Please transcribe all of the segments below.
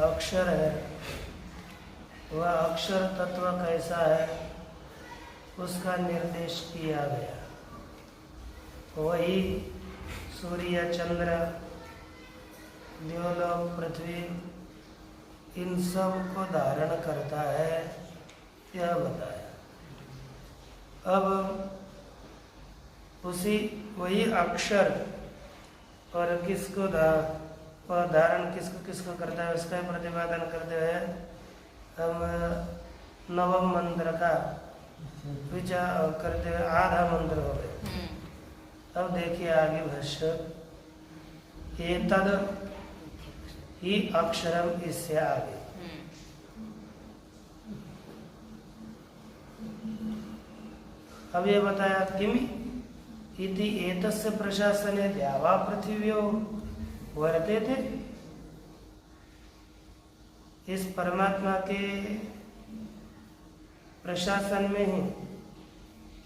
अक्षर है, वह अक्षर तत्व कैसा है उसका निर्देश किया गया। वही सूर्य, चंद्र, देवलोक, पृथ्वी इन सब को धारण करता है, यह बताया। अब वही अक्षर और किसको धारण किसको किसको करता है उसका प्रतिपादन करते हुए हम नवम मंत्र का विचार करते हुए आधा मंत्र हो गए। अब देखिए आगे भाष्य, एतद ही अक्षरम, इससे आगे अब ये बताया किम इति एतस्य प्रशासने द्यावा पृथिव्यो वर्ते थे। इस परमात्मा के प्रशासन में ही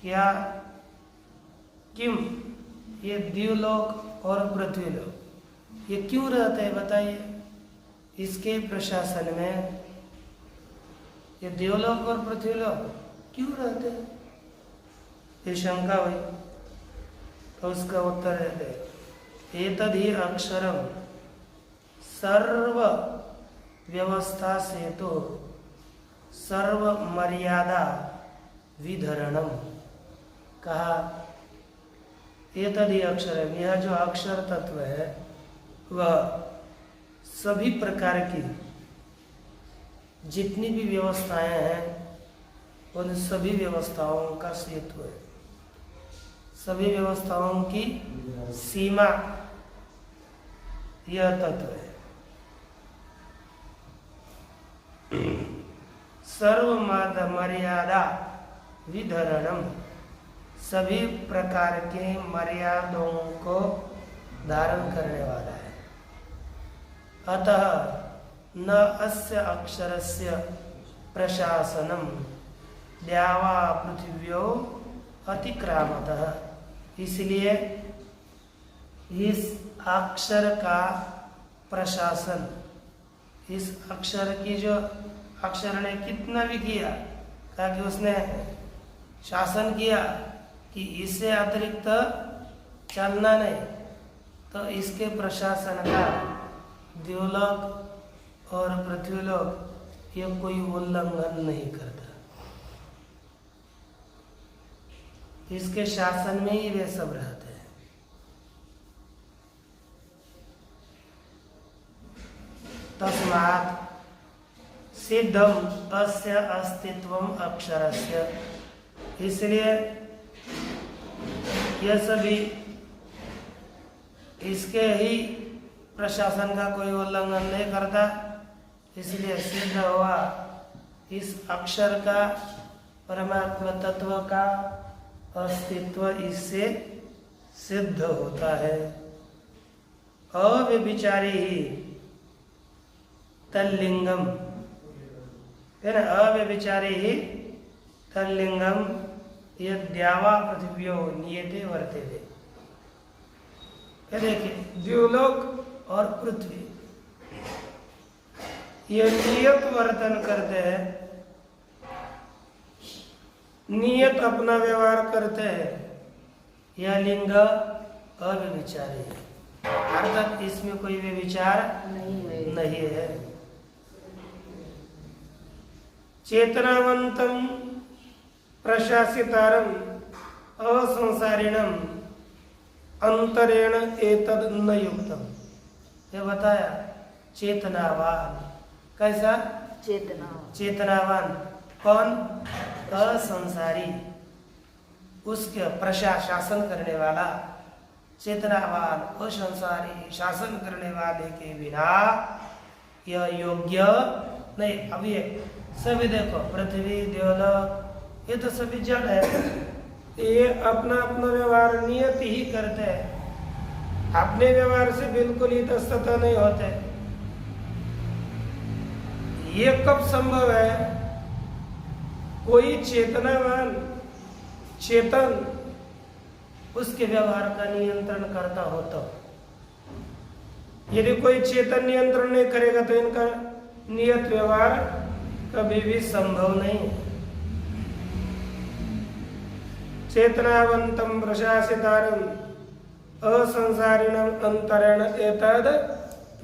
क्या किम ये द्युलोक और पृथ्वीलोक ये क्यों रहते हैं बताइए। इसके प्रशासन में ये द्युलोक और पृथ्वीलोक क्यों रहते हैं, ये शंका हुई। तो उसका उत्तर है एतद ही अक्षरम सर्व व्यवस्था से तो सर्व मर्यादा विधरणम कहा। एतद ही अक्षरम, यह जो अक्षर तत्व है वह सभी प्रकार की जितनी भी व्यवस्थाएं हैं उन सभी व्यवस्थाओं का सेतु है, सभी व्यवस्थाओं की सीमा यह तत्व है। सर्व मर्यादा विधरणम, सभी प्रकार के मर्यादाओं को धारण करने वाला है। अतः न अस्य अक्षरस्य प्रशासनम द्यावा पृथिव्यो अतिक्रामतः, इसलिए इस अक्षर का प्रशासन, इस अक्षर की जो अक्षर ने कितना भी किया, कहा कि उसने शासन किया कि इससे अतिरिक्त चलना नहीं, तो इसके प्रशासन का द्युलोक और पृथ्वीलोक ये कोई उल्लंघन नहीं करता। इसके शासन में ही वे सब रहते हैं। तस्मात् सिद्धम अस्य अस्तित्वम अक्षरस्य, इसलिए यह सभी इसके ही प्रशासन का कोई उल्लंघन नहीं करता, इसलिए सिद्ध हुआ इस अक्षर का, परमात्मा तत्व का अस्तित्व इससे सिद्ध होता है। अव्यभिचारी ही तल्लिंगम है ना, अव्यभिचारी ही तल्लिंगम यद्यावा पृथ्व्यो नियते वर्तेते। देखिए द्युलोक और पृथ्वी ये नियत वर्तन करते हैं, नियत अपना व्यवहार करते हैं। यह लिंग अव्यभिचारी है, अर्थात इसमें कोई व्यभिचार नहीं है। चेतनावंतम प्रशासितारम असंसारिणम अंतरेण एतद न युक्तम। ये बताया चेतनावान, कैसा चेतनावान कौन? असंसारी, उसके प्रशासन करने वाला। चेतनावान असंसारी शासन करने वाले के बिना यह योग्य नहीं। अब ये सभी देखो, पृथ्वी द्युलोक ये तो सभी जड़ है, ये अपना अपना व्यवहार नियत ही करते हैं, अपने व्यवहार से बिल्कुल ही इतस्ततः नहीं होते। ये कब संभव है? कोई चेतनावान चेतन उसके व्यवहार का नियंत्रण करता हो तो। यदि कोई चेतन नियंत्रण नहीं करेगा तो इनका नियत व्यवहार कभी भी संभव नहीं है। चेतनावंतम प्रशासितारम असंसारिणम अंतरेण एतद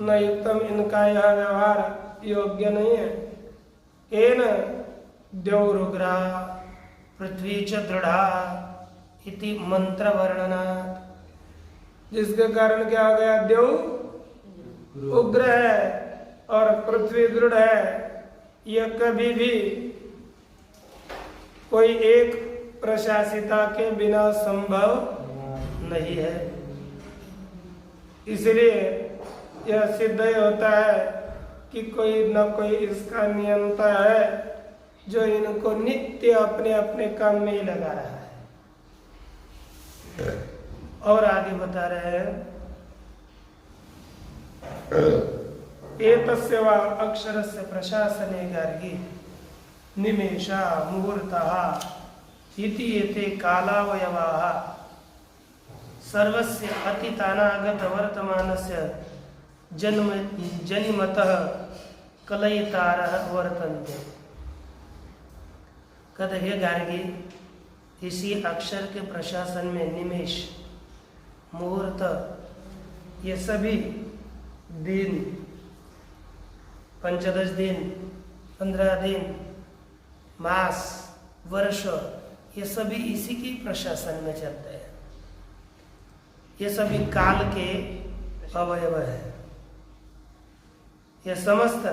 न युक्तम, इनका यह व्यवहार योग्य नहीं है। एन द्यौरुग्रा पृथ्वी च दृढ़ा इति मंत्र वर्णना, जिसके कारण क्या हो गया? द्यौ उग्र है और पृथ्वी दृढ़ है। यह कभी भी कोई एक प्रशासिता के बिना संभव नहीं है। इसलिए यह सिद्ध ही होता है कि कोई न कोई इसका नियंता है जो इनको नित्य अपने अपने काम में ही लगा रहा है। और आगे बता रहे हैं, एतस्य वा अक्षरस्य प्रशासने गार्गी निमेषा मुहूर्तः इति एते कालावयवाः सर्वस्य अतीतानागत वर्तमानस्य जनिमतः कलयितारः वर्तन्ते। कहते हे गार्गी, इसी अक्षर के प्रशासन में निमेष मुहूर्त ये सभी दिन, 15 दिन, 15 दिन, मास, वर्ष, ये सभी इसी के प्रशासन में चलते हैं। ये सभी काल के अवयव है। ये समस्त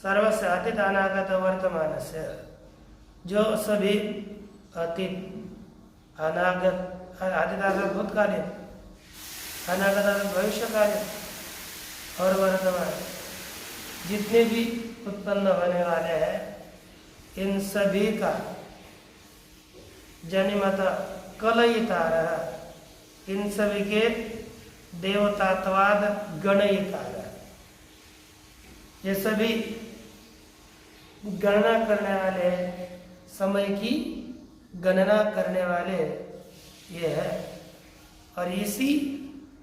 सर्वस्य अतीत अनागत वर्तमान से, जो सभी अतीत अनागत, अतीत भूतकालीन, अनागत भविष्यकालीन और वर्तमान जितने भी उत्पन्न होने वाले हैं, इन सभी का जनिमत कलयितारः, इन सभी के देवतात्वाद गणयितारः, ये सभी गणना करने वाले, समय की गणना करने वाले ये है। और इसी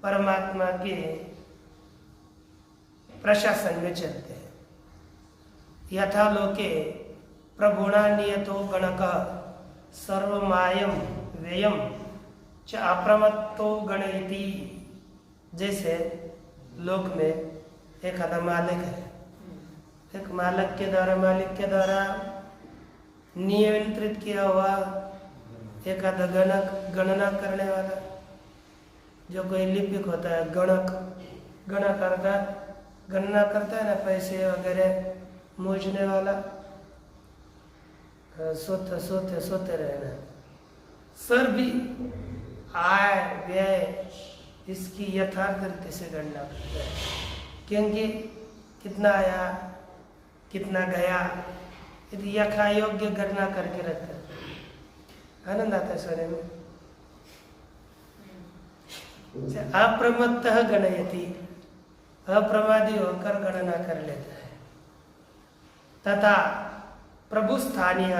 परमात्मा के प्रशासन में चलते हैं। यथा लोके प्रभुणा नियतो गणकः सर्वमायम व्ययम च अप्रमत्तो गणयति। जैसे लोक में एक आधा मालिक है, एक मालिक के द्वारा नियंत्रित किया हुआ एक आधा गणना करने वाला, जो कोई लिपिक होता है, गणना करता है ना, पैसे वगैरह मोजने वाला, सोते रहना। सर भी आय व्यय इसकी यथार्थ रीति से गणना करता है, क्योंकि कितना आया कितना गया यदि यथा योग्य गणना करके रखता है। आनंद आता है सोने में। अप्रमत्तः गणयति, अप्रमादी होकर गणना कर लेता है। तथा प्रभु स्थानीय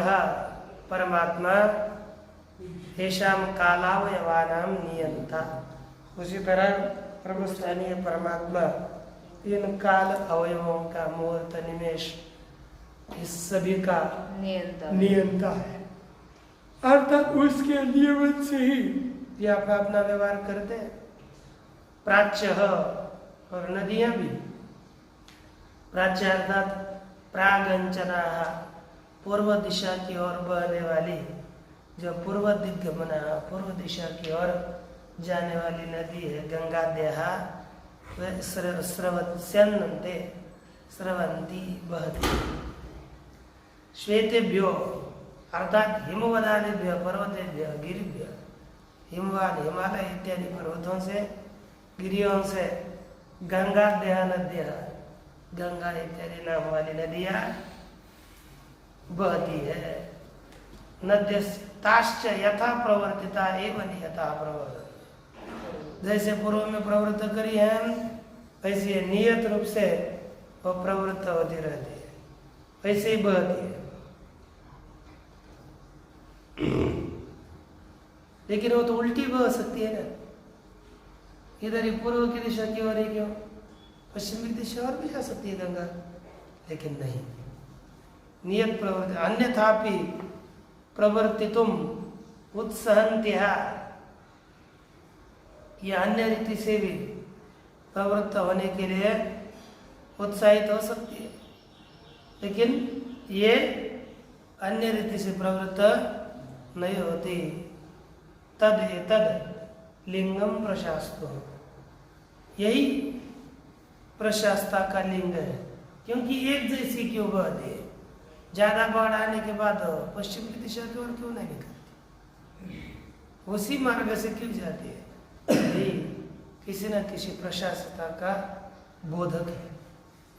परमात्मा हेशाम कालावयवानाम नियंता। उसी तरह प्रभु स्थानीय परमात्मा इन काल अवयवों का मुहूर्त निमेष इस सभी का नियंता है। अर्थात उसके नियमन से ही ये अपना व्यवहार करते हैं। प्राच्य और नदियां भी, प्राच्य अर्थात प्रागंचना, पूर्व दिशा की ओर बहने वाली, जो पूर्व दिग्गमना, पूर्व दिशा की ओर जाने वाली नदी है गंगा देहा, वह स्रवत्स्यन्नते स्रवंती बहती। श्वेतेभ्यो अर्थात हिमवदानेभ्यो पर्वतेभ्यो गिरिभ्यो, हिमवान हिमालय इत्यादि पर्वतों से गिरियों से गंगा देहा नदियां, गंगा इत्यादि नाम वाली नदियां बहती है। नद्यस्ताश्च यथा प्रवर्तिता एवं यथा प्रवर्तिता। जैसे पूर्व में प्रवृत्त करी है वैसे नियत रूप से वो प्रवृत्त होती रहती है, वैसे ही बहती है। लेकिन वो तो उल्टी बह सकती है ना, इधर ही पूर्व की दिशा की ओर ही क्यों, पश्चिम की दिशा और भी जा सकती है गंगा, लेकिन नहीं, नियत प्रवृत्ति। अन्यथापि प्रवर्तितुम उत्सहन्त्या, ये अन्य रीति से भी प्रवृत्त होने के लिए उत्साहित हो सकती है, लेकिन ये अन्य रीति से प्रवृत्त नहीं होती। तद लिंगम प्रशास्तो, यही प्रशास्ता का लिंग है। क्योंकि एक जैसी क्यों बहती है, ज्यादा बाढ़ आने के बाद पश्चिम की दिशा की ओर क्यों नहीं निकलती, उसी मार्ग से क्यों जाती है? किसी न किसी प्रशासता का बोधक है,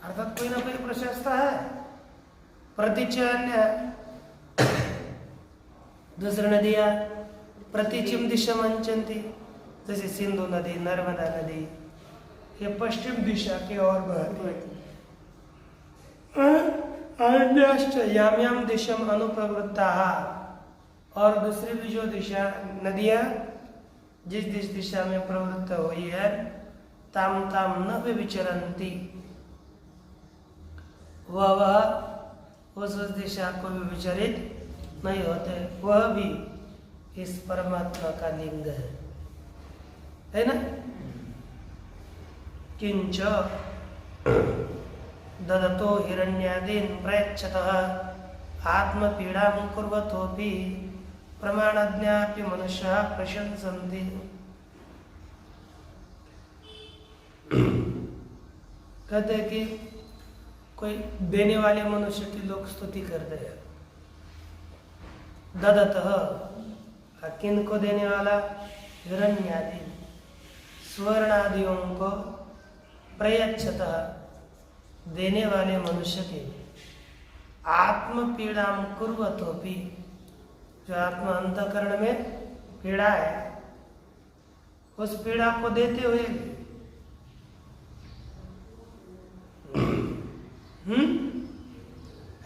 अर्थात कोई ना कोई प्रशासता है। प्रतिचन्य दूसरी नदियां प्रतिचिम दिशा मंचनती, जैसे सिंधु नदी, नर्मदा नदी, ये पश्चिम दिशा की ओर बहती है। याम्याम दिशम अनुप्रवृत्ता, और दूसरी भी जो दिशा नदियां जिस दिशा में प्रवृत्त हुई है, ताम ताम न विचरंती, वह उस दिशा को भी विचरित नहीं होते, वह भी इस परमात्मा का लिंग है ना। किंच ददतो हिरण्यादीन प्रयच्छतः आत्मपीड़ां कुर्वतोपि प्रमाणज्ञापि मनुष्यः प्रशंसन्ति। कहते हैं कि कोई देने वाले मनुष्य की लोग स्तुति करते हैं। ददतः, किन को देने वाला? हिरण्यादि, स्वर्ण आदियों को, प्रयच्छतः, देने वाले मनुष्य के, आत्म पीड़ां कुर्वतोपि, जो आत्मा अंतःकरण में पीड़ा है, उस पीड़ा को देते हुए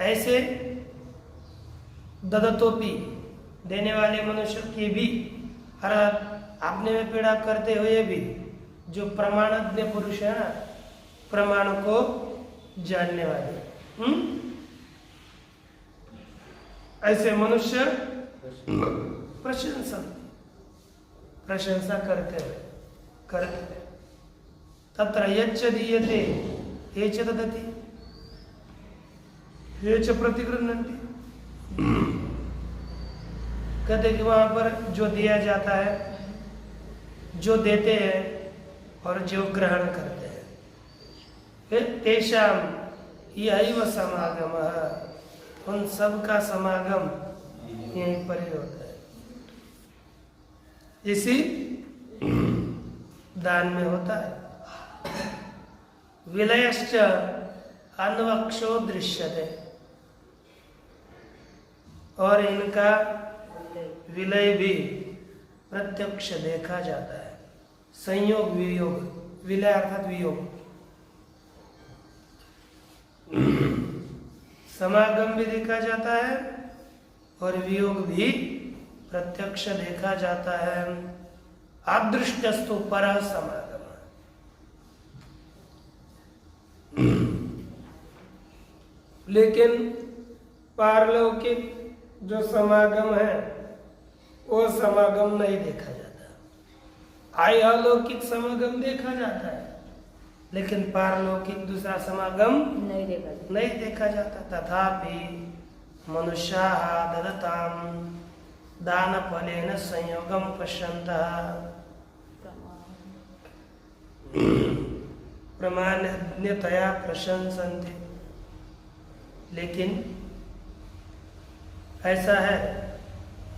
ऐसे ददतोपि, देने वाले मनुष्य की भी, हर अपने में पीड़ा करते हुए भी, जो प्रमाणज्ञ पुरुष है ना, प्रमाण को जानने वाले, ऐसे मनुष्य प्रशंसन, प्रशंसा करते तत्र यच्च दीयते हे च ददति हे च प्रतिगृह्णन्ति। कहते कि वहां पर जो दिया जाता है, जो देते हैं और जो ग्रहण करते हैं, तेषाम यही समागम, उन सब का समागम यहीं पर ही होता है। इसी दान में होता है। विलयश्च अन्वक्षो दृश्यते, और इनका विलय भी प्रत्यक्ष देखा जाता है। संयोग वियोग, विलय अर्थात वियोग, समागम भी देखा जाता है और वियोग भी प्रत्यक्ष देखा जाता है। अदृष्टस्तु पर समागम, लेकिन पारलौकिक जो समागम है वो समागम नहीं देखा जाता। अलौकिक समागम देखा जाता है, लेकिन पारलौकिक दूसरा समागम नहीं देखा जाता। तथापि मनुष्याः ददतां दान फलेन संयोगम पश्यन्तः प्रमाणज्ञतया प्रशंसन्ते। लेकिन ऐसा है,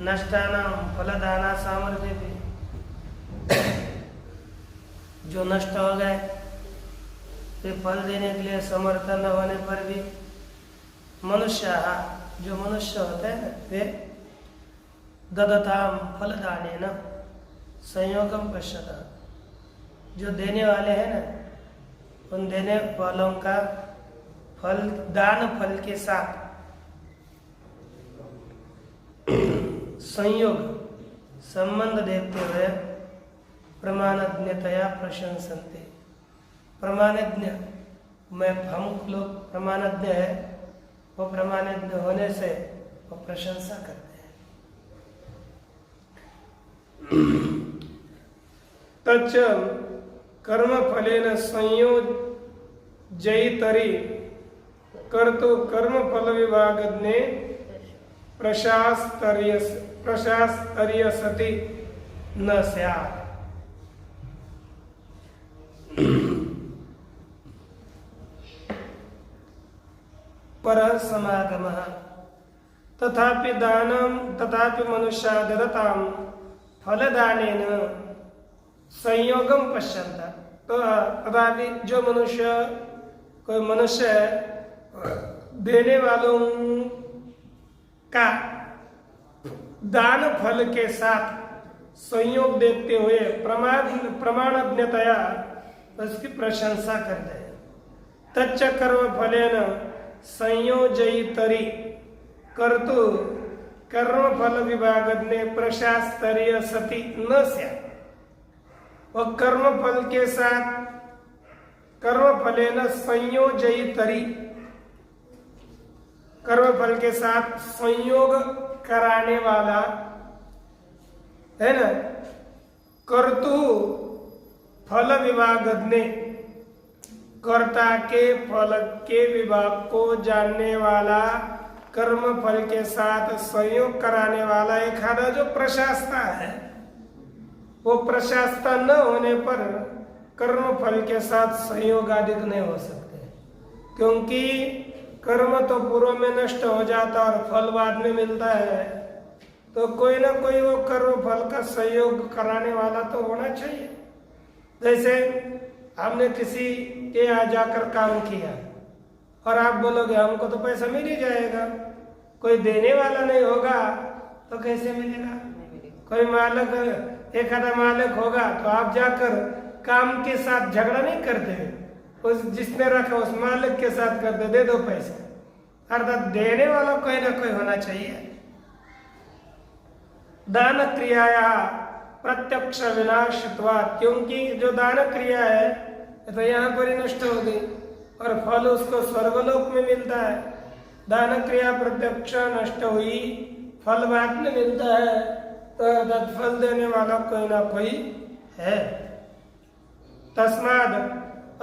नष्टानां फलदाना सामर्थ्य भी, जो नष्ट हो गए वे फल देने के लिए समर्थ न होने पर भी मनुष्य, जो मनुष्य होते हैं वे ददताम फलदानेन संयोगम पश्यता, जो देने वाले हैं ना, उन देने वालों का फल, दान फल के साथ संयोग संबंध देखते हुए प्रमाणज्ञतया प्रशंसन्ते। प्रमाणज्ञ में हम लोग प्रमाणज्ञ है, वो प्रमाणज्ञ होने से वो प्रशंसा करते हैं। तच्च कर्म फलेन संयोजयितरि कर्तु कर्म फल विभागज्ञे प्रशास्तर्य सति न स्यात्। पर समागमः तथापि दानं तथापि मनुष्या ददतां फलदानेन संयोगम पश्यन्त। तो तथापि जो मनुष्य, कोई मनुष्य देने वालों का दान फल के साथ संयोग देखते हुए प्रमाणज्ञतया उसकी प्रशंसा करते हैं। तच्च कर्म फलेन संयोजयितरि कर्तु कर्म फल विभागज्ञे प्रशास्तर्य सति न स्यात्। और कर्म फल के साथ, कर्म फलेन संयोजयितरि, कर्म फल के साथ संयोग कराने वाला है ना, कर्तु फल विभागज्ञे, कर्ता के फल के विभाग को जानने वाला, कर्म फल के साथ संयोग कराने वाला एक आधा जो प्रशास्ता है, वो प्रशास्ता न होने पर कर्म फल के साथ संयोग आदि नहीं हो सकते, क्योंकि कर्म तो पूर्व में नष्ट हो जाता और फल बाद में मिलता है। तो कोई ना कोई वो कर्म फल का संयोग कराने वाला तो होना चाहिए। जैसे हमने किसी के यहाँ जाकर काम किया और आप बोलोगे हमको तो पैसा मिल ही जाएगा, कोई देने वाला नहीं होगा तो कैसे मिलेगा? कोई मालिक, एक आधा मालिक होगा तो आप जाकर काम के साथ झगड़ा नहीं करते, उस जिसने रखा उस मालिक के साथ करते, दे दो पैसा। अर्थात देने वाला कोई ना कोई होना चाहिए। दान क्रियाया प्रत्यक्ष विनाशत्वात्, क्योंकि जो दान क्रिया है तो यहाँ पर ही नष्ट हो गई और फल उसको स्वर्गलोक में मिलता है। दान क्रिया प्रत्यक्ष नष्ट हुई, फल बाद में मिलता है, तो फल देने वाला कोई ना कोई है। तस्माद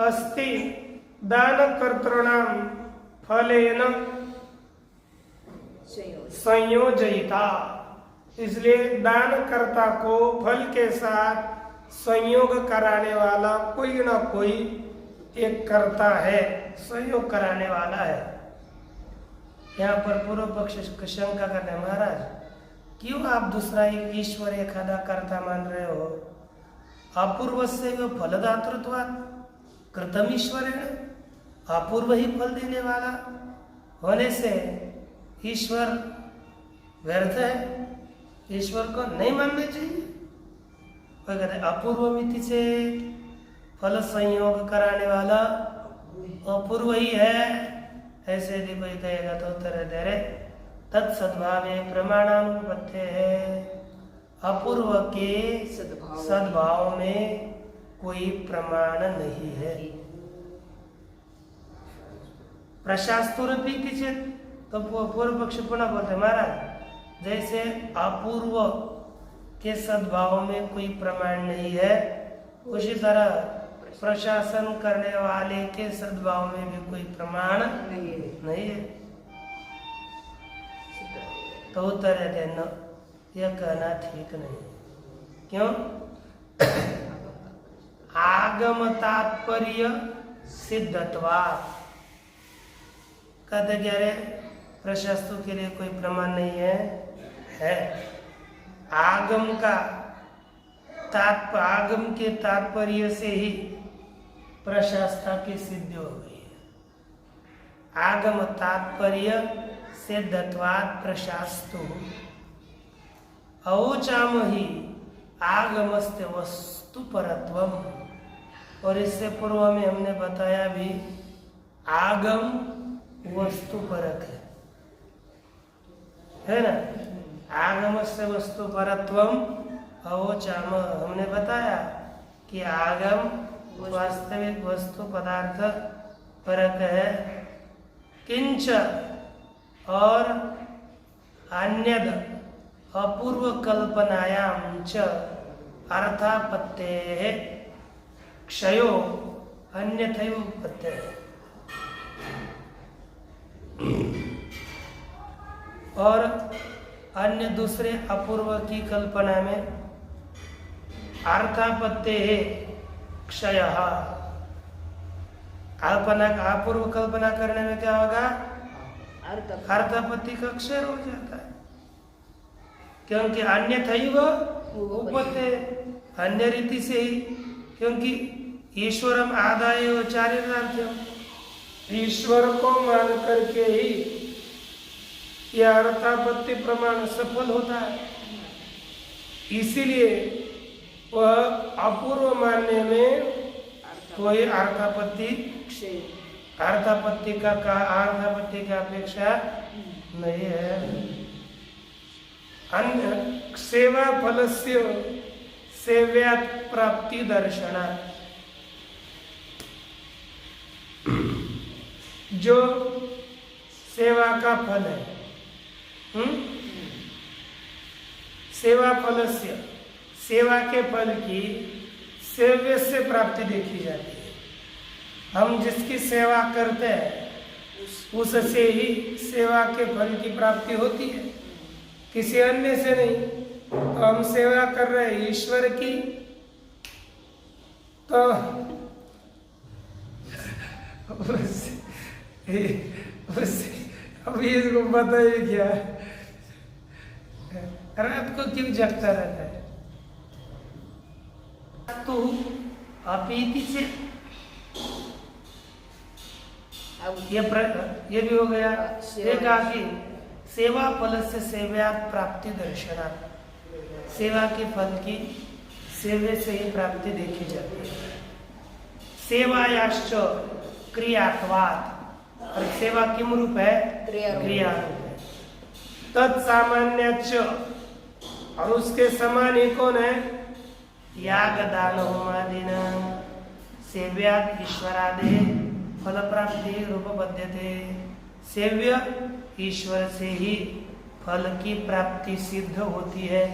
अस्ति दान कर्तॄणाम फलेन संयोजयिता, इसलिए दानकर्ता को फल के साथ संयोग कराने वाला कोई ना कोई एक कर्ता है, संयोग कराने वाला है। यहाँ पर पूर्व पक्ष शंका करते हैं, महाराज क्यों आप दूसरा एक ईश्वर एखादा कर्ता मान रहे हो? अपूर्व से फलदातृत्वात् कृतम ईश्वर है, अपूर्व ही फल देने वाला होने से ईश्वर व्यर्थ है, ईश्वर को नहीं मानना चाहिए। कोई कहते अपूर्व मिति से फल संयोग कराने वाला अपूर्व ही है, ऐसे यदि कोई कहेगा तो उत्तर दे रहे तत्सद्भावे प्रमाणानुपत्य है, अपूर्व के सद्भाव में कोई प्रमाण नहीं है। प्रशास्तुरपि चेत, तो पूर्व पक्ष पुनः बोलते महाराज जैसे अपूर्व के सद्भाव में कोई प्रमाण नहीं है, उसी तरह प्रशासन करने वाले के सद्भाव में भी कोई प्रमाण नहीं है। तो उत्तर है न, यह कहना ठीक नहीं। क्यों? आगम तात्पर्य सिद्धत्वात्, कहते क्या रे प्रशास्तु के लिए कोई प्रमाण नहीं है। आगम का आगम के तात्पर्य से ही प्रशास्ता की सिद्धि हो गई है। आगम तात्पर्य सिद्धत्वात् प्रशास्तु औचाम ही आगमस्ते वस्तु परत्वम, और इससे पूर्व में हमने बताया भी आगम वस्तु परक है ना। आगम से वस्तु परत्वम अवोचाम, हमने बताया कि आगम वास्तविक वस्तु पदार्थ परक है। किंच, और अन्यद अपूर्व कल्पनायाम च अर्थापत्तेः क्षयो अन्यथैव उत्पत्तेः, और अन्य दूसरे अपूर्व की कल्पना में अर्थापत्तेः क्षयः, अपूर्व कल्पना करने में क्या होगा? अर्थापत्ति का क्षय हो जाता है, क्योंकि अन्यथैव उपपत्तेः, अन्य रीति से ही, क्योंकि ईश्वरम आदाय चारित्रार्थ्यम, ईश्वर को मान करके ही यह अर्थापत्ति प्रमाण सफल होता है। इसीलिए वह अपूर्व मानने में कोई अर्थापत्ति अर्थापत्ति की अपेक्षा नहीं है। अन्य सेवा फलस्य सेव्यात् प्राप्ति दर्शनात्, जो सेवा का फल है, सेवा फलस्य, सेवा के फल की सेव्य से प्राप्ति देखी जाती है। हम जिसकी सेवा करते हैं उससे ही सेवा के फल की प्राप्ति होती है, किसी अन्य से नहीं। तो हम सेवा कर रहे हैं ईश्वर की, तो अभी इसको बताइए क्या रात को क्यों जगता रहता है? तो अपीति से ये भी हो गया। एक आगे सेवा फल से सेव्यात् प्राप्ति दर्शनात्, सेवा के फल की सेवे से ही प्राप्ति देखी जाती है। सेवायाश्च क्रियात्वात्, और सेवा किम रूप है? क्रिया रूप है। तत्सामान्यच, और उसके समान ही कौन है? याग दान होमादिना सेव्यात् ईश्वरादे फल प्राप्ति रूप बध्यते, सेव्य ईश्वर से ही फल की प्राप्ति सिद्ध होती है।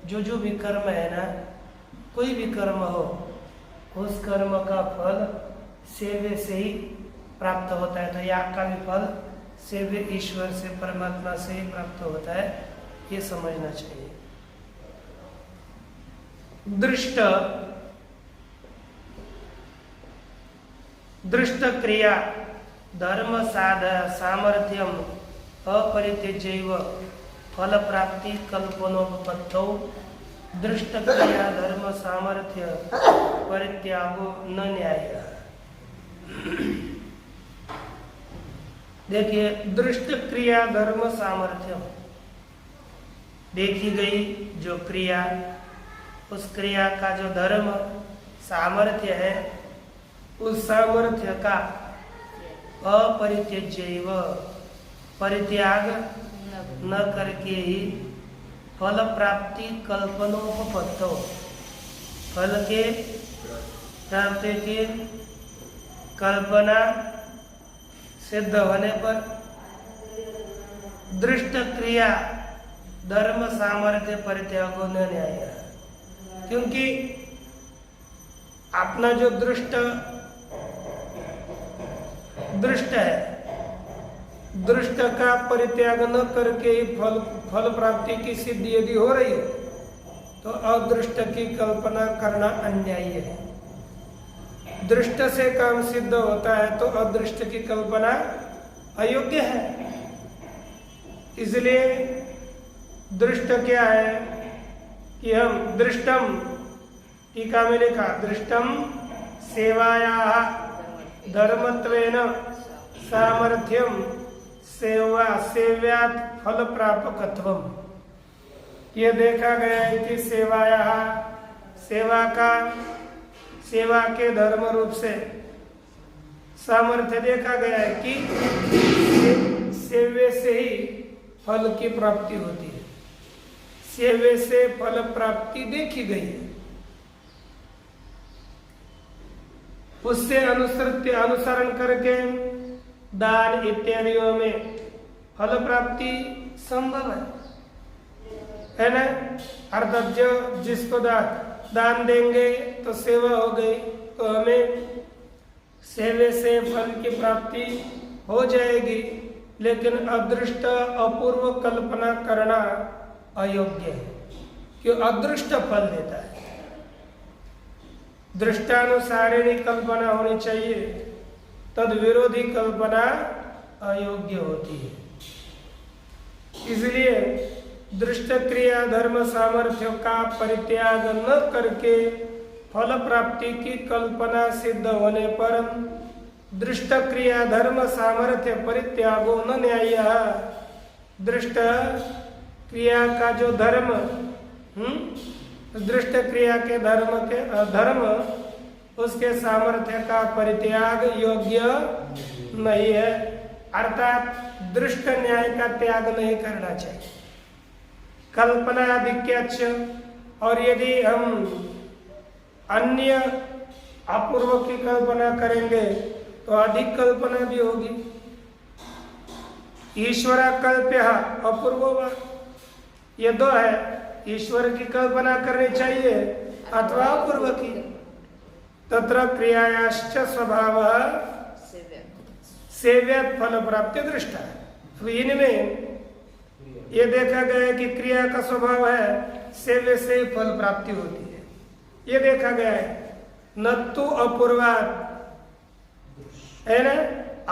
जो भी कर्म है ना, कोई भी कर्म हो, उस कर्म का फल सेव्य से ही प्राप्त होता है। तो याग का भी फल सेव्य ईश्वर से, परमात्मा से ही प्राप्त होता है, ये समझना चाहिए। दृष्ट क्रिया धर्म सामर्थ्यम अपरित्यज्यैव फल प्राप्ति कल्पनोपपत्तौ दृष्ट क्रिया धर्म सामर्थ्य परित्यागो न न्याय। देखिए, दृष्ट क्रिया धर्म सामर्थ्य, देखी गई जो क्रिया, उस क्रिया का जो धर्म सामर्थ्य है, उस सामर्थ्य का अपरित्यज्यैव परित्याग न करके ही फल प्राप्ति कल्पनोपपत्तो फल के प्राप्ति की कल्पना सिद्ध होने पर दृष्ट क्रिया धर्म सामर्थ्य परित्यागो न न्याय। क्योंकि अपना जो दृष्ट है, दृष्ट का परित्याग न करके ही फल प्राप्ति की सिद्धि यदि हो रही हो, तो अदृष्ट की कल्पना करना अन्याय है। दृष्ट से काम सिद्ध होता है तो अदृष्ट की कल्पना अयोग्य है। इसलिए दृष्ट क्या है कि हम दृष्टम, टीका में लिखा, दृष्टम सेवायाः धर्मत्वेन सामर्थ्यम सेव्यात् फल प्रापकत्वम। ये देखा गया है कि सेवा के धर्म रूप से सामर्थ्य देखा गया है कि सेव्य से ही फल की प्राप्ति होती है। सेव्य से फल प्राप्ति देखी गई है, उससे अनुसरण करके दान इत्यादियों में फल प्राप्ति संभव है ना। अर्थात जिसको दान देंगे तो सेवा हो गई, तो हमें सेवे से फल की प्राप्ति हो जाएगी। लेकिन अदृष्ट अपूर्व कल्पना करना अयोग्य है, क्यों? अदृष्ट फल देता है। दृष्टानुसारिणी कल्पना होनी चाहिए, तद विरोधी कल्पना अयोग्य होती है। इसलिए दृष्ट क्रिया धर्म सामर्थ्य का परित्याग न करके फल प्राप्ति की कल्पना सिद्ध होने पर दृष्ट क्रिया धर्म सामर्थ्य परित्यागो न न्याय। दृष्ट क्रिया का जो धर्म, दृष्ट क्रिया के धर्म उसके सामर्थ्य का परित्याग योग्य नहीं है। अर्थात दृष्ट न्याय का त्याग नहीं करना चाहिए। कल्पना अधिक्याच, और यदि हम अन्य अपूर्व की कल्पना करेंगे तो अधिक कल्पना भी होगी। ईश्वर कल्प्य अपूर्व, ये दो है, ईश्वर की कल्पना करनी चाहिए अथवा अपूर्व की। तत्र क्रियायाश्च स्वभाव सेव्यात् फल प्राप्ति दृष्टा। तो इनमें ये देखा गया कि क्रिया का स्वभाव है सेव्य से फल प्राप्ति होती है, ये देखा गया है। न तो अपूर्वात्, है ना,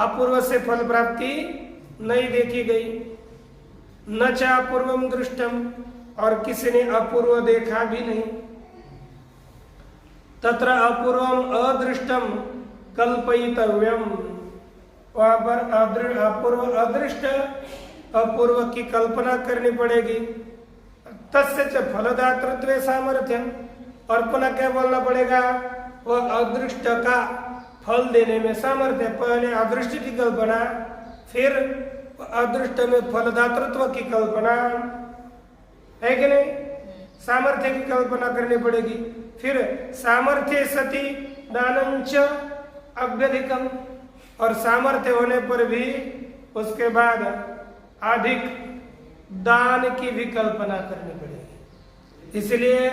अपूर्व से फल प्राप्ति नहीं देखी गई। न च अपूर्वम दृष्टम, और किसी ने अपूर्व देखा भी नहीं। तत्र अपूर्वम अदृष्टम कल्पयितव्यम, वहां पर अदृष्ट अपूर्व की कल्पना करनी पड़ेगी। तस्य च फलदातृत्वे सामर्थ्यम, और पुनः क्या बोलना पड़ेगा, वह अदृष्ट का फल देने में सामर्थ्य। पहले अदृष्ट की कल्पना, फिर अदृष्ट में फलदातृत्व की कल्पना, है कि नहीं? सामर्थ्य की कल्पना करनी पड़ेगी। फिर सामर्थ्य सति दानंच अभ्यधिकम, और सामर्थ्य होने पर भी उसके बाद अधिक दान की भी कल्पना करनी पड़ेगी। इसलिए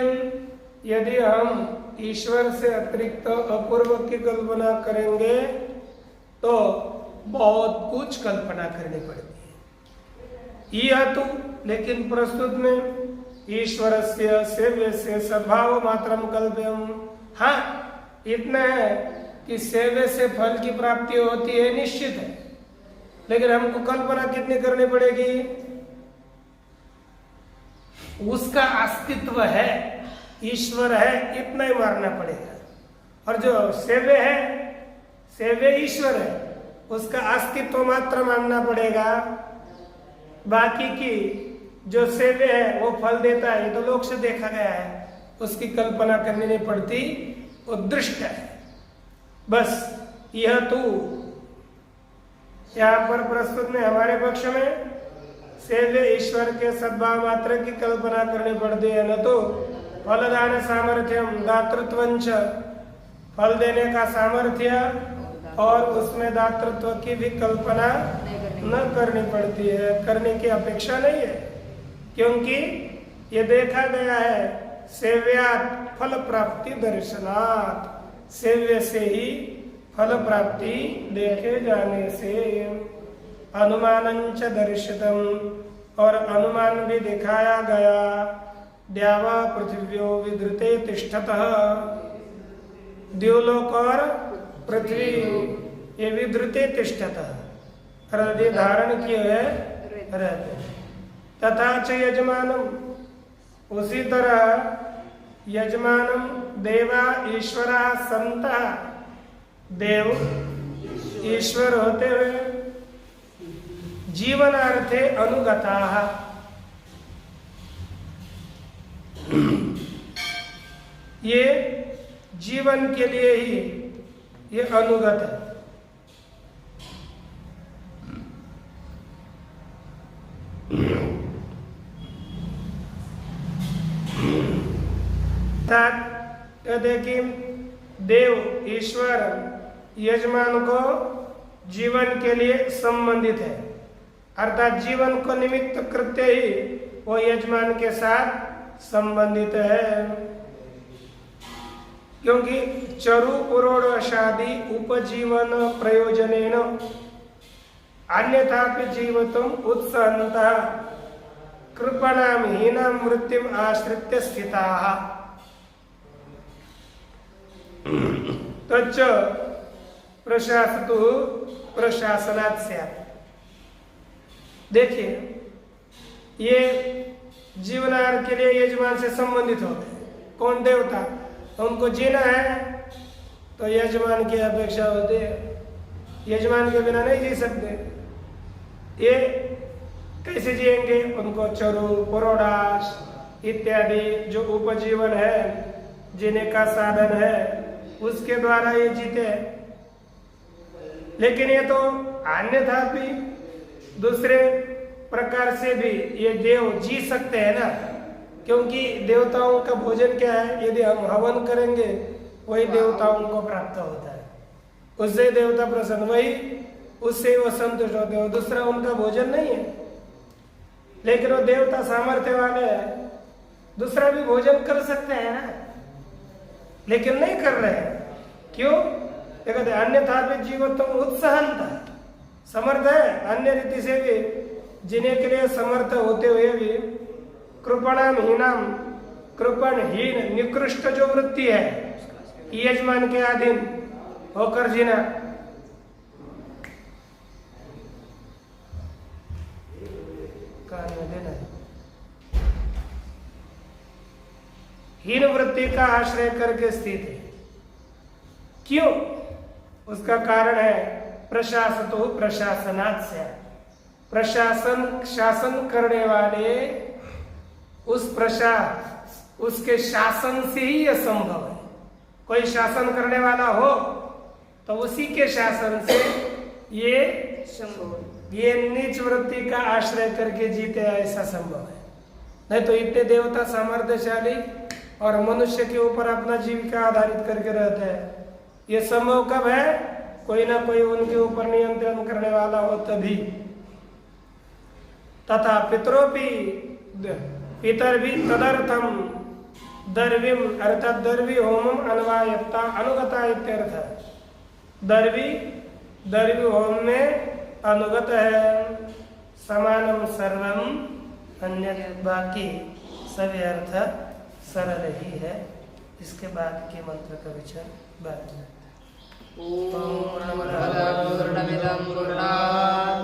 यदि हम ईश्वर से अतिरिक्त अपूर्व की कल्पना करेंगे तो बहुत कुछ कल्पना करनी पड़ती है। यह तो लेकिन प्रस्तुत में ईश्वर से सेव्य से सद्भाव मात्रम कल्प्यम। हाँ, इतना है कि सेव्य से फल की प्राप्ति होती है, निश्चित है, लेकिन हमको कल्पना कितनी करनी पड़ेगी? उसका अस्तित्व है, ईश्वर है, इतना ही मानना पड़ेगा। और जो सेव्य है, सेव्य ईश्वर है, उसका अस्तित्व मात्र मानना पड़ेगा। बाकी की जो सेव्य है वो फल देता है, ये तो लोक से देखा गया है, उसकी कल्पना करनी नहीं पड़ती, वो दृष्ट है बस। यह तो यहाँ पर प्रस्तुत में हमारे पक्ष में सेव्य ईश्वर के सद्भाव मात्र की कल्पना करनी पड़ती है, न तो फलदान सामर्थ्यम दातृत्वंच, फल देने का सामर्थ्य और उसमें दातृत्व की भी कल्पना न करनी पड़ती है, करने की अपेक्षा नहीं है, क्योंकि ये देखा गया है सेव्यात् फल प्राप्ति दर्शनात्, सेव्य से ही फल प्राप्ति देखे जाने से। अनुमानंच दर्शितम, और अनुमान भी दिखाया गया। द्यावा पृथिव्यो विधृते तिष्ठतः, द्योलोक और पृथ्वी ये विधृते तिष्ठतः, हृदय धारण किए रहते। तथा च यजमानम, उसी तरह यजमानम देवा ईश्वरा संता, देव ईश्वर होते हुए जीवनार्थे अनुगता, ये जीवन के लिए ही ये अनुगत है। देखिए देव ईश्वर यजमान को जीवन के लिए संबंधित है, अर्थात जीवन को निमित्त कृत्य ही वो यजमान के साथ संबंधित है, क्योंकि चरु पुरोडशादि उपजीवन प्रयोजनेन अन्यथा जीवतुम उत्सहन्तः कृपणाम हीनां मृत्युम आश्रित्य स्थिताः तच्च प्रशासतु प्रशासनात् स्यात्। देखिए ये जीवनार्थ के लिए यजमान से संबंधित होते हैं। कौन देवता, उनको जीना है तो यजमान की अपेक्षा होती है, यजमान के बिना नहीं जी सकते। ये कैसे जिएंगे? उनको चरु पुरोडाश इत्यादि जो उपजीवन है, जीने का साधन है, उसके द्वारा ये जीते। लेकिन ये तो अन्यथा भी दूसरे प्रकार से भी ये देव जी सकते हैं ना, क्योंकि देवताओं का भोजन क्या है? यदि हम हवन करेंगे वही देवताओं को प्राप्त होता है, उससे देवता प्रसन्न, वही उससे वो संतुष्ट होते हैं, दूसरा उनका भोजन नहीं है। लेकिन वो देवता सामर्थ्य वाले हैं, दूसरा भी भोजन कर सकते हैं ना, लेकिन नहीं कर रहे हैं। क्यों? कहते अन्यथा भी जीवत्व उत्साहंता, समर्थ है अन्य रीति से भी जीने के लिए समर्थ होते हुए भी कृपणाम हीनाम, कृपणहीन निकृष्ट जो वृत्ति है यजमान के अधीन होकर जीना, देना हीन वृत्ति का आश्रय करके स्थित है। क्यों? उसका कारण है प्रशासतो प्रशासनात् स्यात्, प्रशासन शासन करने वाले उसके शासन से ही यह संभव है। कोई शासन करने वाला हो तो उसी के शासन से ये संभव, ये नीच वृत्ति का आश्रय करके जीते, ऐसा संभव है। नहीं तो इतने देवता सामर्थ्यशाली और मनुष्य के ऊपर अपना जीविका आधारित करके रहते हैं। ये संभव कब है? कोई ना कोई उनके ऊपर नियंत्रण करने वाला हो तभी। तथा पितरोपि पितर भी तदर्थम दर्वीम अर्थात दर्वी होमम अन्वायत्ता अनुगता इत्यर्थ। दर्वी होम में अनुगत है। समानम सर्वम अन्य बाकी सभी अर्थ सरल ही है। इसके बाद के मंत्र का विचार बाद में। पूर्णमदः पूर्णमिदं पूर्णात्